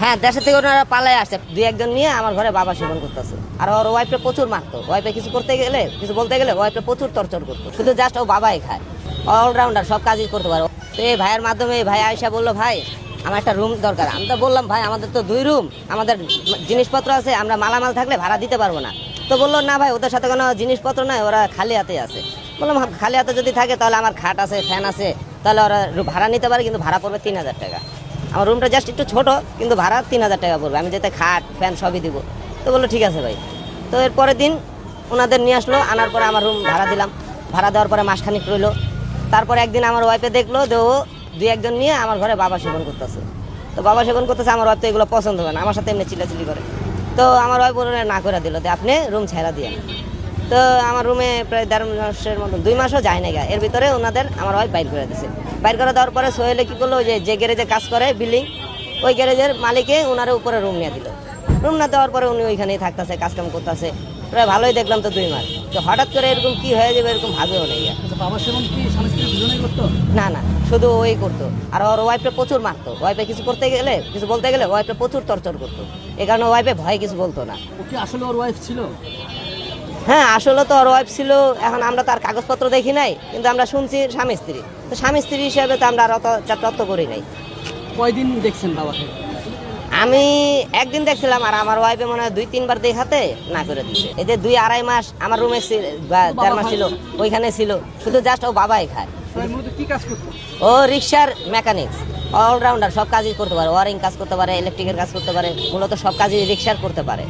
হ্যাঁ, দেশের থেকে ওনারা পালায় আসছে, দুই একজন নিয়ে আমার ঘরে বাবা সেবন করতেছে। আর ওর ওয়াইফে প্রচুর মারতো, ওয়াইফে কিছু করতে গেলে, কিছু বলতে গেলে ওয়াইফে প্রচুর টর্চার করতো। শুধু জাস্ট ও বাবাই খায়, অলরাউন্ডার, সব কাজই করতে পারে। তো এই ভাইয়ের মাধ্যমে ভাই আয়সা বললো, ভাই আমার একটা রুম দরকার। আমি তো বললাম, ভাই আমাদের তো 2 রুম, আমাদের জিনিসপত্র আছে, আমরা মালামাল থাকলে ভাড়া দিতে পারবো না। তো বললো, না ভাই, ওদের সাথে কোনো জিনিসপত্র নাই, ওরা খালি হাতে আছে। বললাম, খালি হাতে যদি থাকে তাহলে আমার খাট আছে, ফ্যান আছে, তাহলে ওরা ভাড়া নিতে পারে, কিন্তু ভাড়া পড়বে 3000 টাকা। আমার রুমটা জাস্ট একটু ছোট, কিন্তু ভাড়া 3000 টাকা পড়বে, আমি যেতে খাট ফ্যান সবই দিব। তো বললো ঠিক আছে ভাই। তো এর পরের দিন ওনাদের নিয়ে আসলো, আনার পরে আমার রুম ভাড়া দিলাম। ভাড়া দেওয়ার পরে মাসখানিক রইলো। তারপরে একদিন আমার ওয়াইফে দেখলো যে ও 2-1 জন নিয়ে আমার ঘরে বাবা সেবন করতেছে। তো বাবা সেবন করতেছে, আমার ওয়াইফ তো এগুলো পছন্দ হয় না, আমার সাথে এমনি চিল্লাচিল্লি করে। তো আমার ওয়াইফ বলে না করে দিল যে আপনি রুম ছেড়া দিয়ে। তো আমার রুমে প্রায় 1.5 মাসের মতন, 2 মাসও যায় না গা, এর ভিতরে ওনাদের আমার ওয়াইফ বাইর করে দিছে। বাইর করে দেওয়ার পরে সোহেলে কী করলো, যে গ্যারেজে কাজ করে বিল্ডিং, ওই গ্যারেজের মালিকে ওনার উপরে রুম নিয়ে দিল। রুম না দেওয়ার পরে উনি ওইখানেই থাকতেছে, কাজকাম করতেছে। প্রায় ভালোই দেখলাম তো 2 মাস। তো হঠাৎ করে এরকম কি হয়ে যাবে এরকম ভাবেও নেই। বাবা সেবন কি স্বামী স্ত্রী দুজনেই করতো? না না, শুধু ওই করতো। আর ওর ওয়াইফে প্রচুর মারতো, ওয়াইফে কিছু করতে গেলে, কিছু বলতে গেলে ওয়াইফে প্রচুর টর্চার করতো। এই কারণে ওয়াইফে ভয় কিছু বলতো না। ও কি আসলে ওর ওয়াইফ ছিল? হ্যাঁ, আসলে তো ওর ওয়াইফ ছিল। এখন আমরা তার কাগজপত্র দেখি নাই, কিন্তু আমরা শুনছি স্বামী স্ত্রী। তো স্বামী স্ত্রী হিসেবে তো আমরা আর অত তত্ত্ব করি নাই। কয়দিন দেখছেন বাবাকে? আমি একদিন দেখছিলাম, আর আমার ওয়াইফে মনে হয় 2-3 বার দেখাতে না করে দিছে। এদের 2-2.5 মাস আমার রুমে 1.5 মাস ছিল, ওইখানে ছিল। শুধু জাস্ট ও বাবাই খায়। মূলত কি কাজ করতো? ও রিক্সার মেকানিক্স, অলরাউন্ডার, সব কাজই করতে পারে। ওয়ারিং কাজ করতে পারে, ইলেকট্রিকের কাজ করতে পারে, মূলত সব কাজই রিক্সার করতে পারে।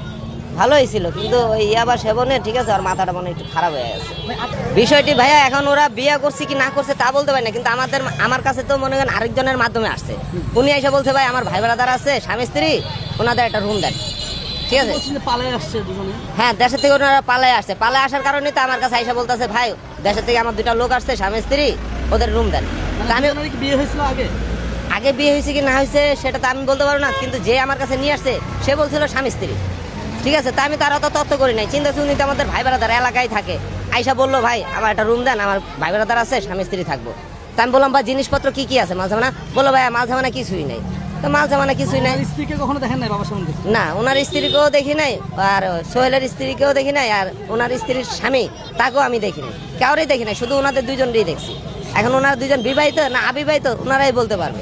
ভালোই ছিল, কিন্তু ওই ইয়াবা সেবনে ঠিক আছে, আর মাথাটা মনে একটু খারাপ হয়ে গেছে। বিষয়টি ভাইয়া, এখন ওরা বিয়ে করছে কি না করছে তা বলতে পারি না, কিন্তু আমার কাছে তো মনে করেন আরেকজনের মাধ্যমে আসছে। উনি এসে বলছে, ভাই আমার ভাই ব্রাদার আছে স্বামী স্ত্রী, ওনাদের একটা রুম দেন। ঠিক আছে, পালায় আসছে দুজনে? হ্যাঁ, দেশের থেকে ওনারা পালায় আসছে। পালায় আসার কারণে তো আমার কাছে এসে বলতেছে, ভাই দেশের থেকে আমার 2টা লোক আসছে স্বামী স্ত্রী, ওদের রুম দেন। আমি বিয়ে হয়েছিল আগে? আগে বিয়ে হয়েছে কি না হয়েছে সেটা তো আমি বলতে পারবো না, কিন্তু যে আমার কাছে নিয়ে আসছে সে বলছিল স্বামী স্ত্রী। ঠিক আছে, তা আমি তার অত তথ্য করি নাই। চিন্তা শুনি তো আমাদের ভাই ব্রাদার এলাকায় থাকে। আইসা বললো, ভাই আমার একটা রুম দেন, আমার ভাই ব্রাদার আছে স্বামী স্ত্রী থাকবো। তা আমি বললাম, ভাই জিনিসপত্র কি কি আছে, মাল জামানা? বললো, ভাই মাল জামানা কিছুই নাই। তো মাল জামানা কিছুই নাই। স্ত্রীকে কখনো দেখেন নাই বাবার সম্বন্ধে? না, ওনার স্ত্রীকেও দেখি নাই, আর সোহেলের স্ত্রীকেও দেখি নাই, আর ওনার স্ত্রীর স্বামী তাকেও আমি দেখি নাই, কাউরেই দেখি নাই। শুধু ওনাদের 2জনেরই দেখছি। এখন ওনার 2জন বিবাহিত না অবিবাহিত ওনারাই বলতে পারবে।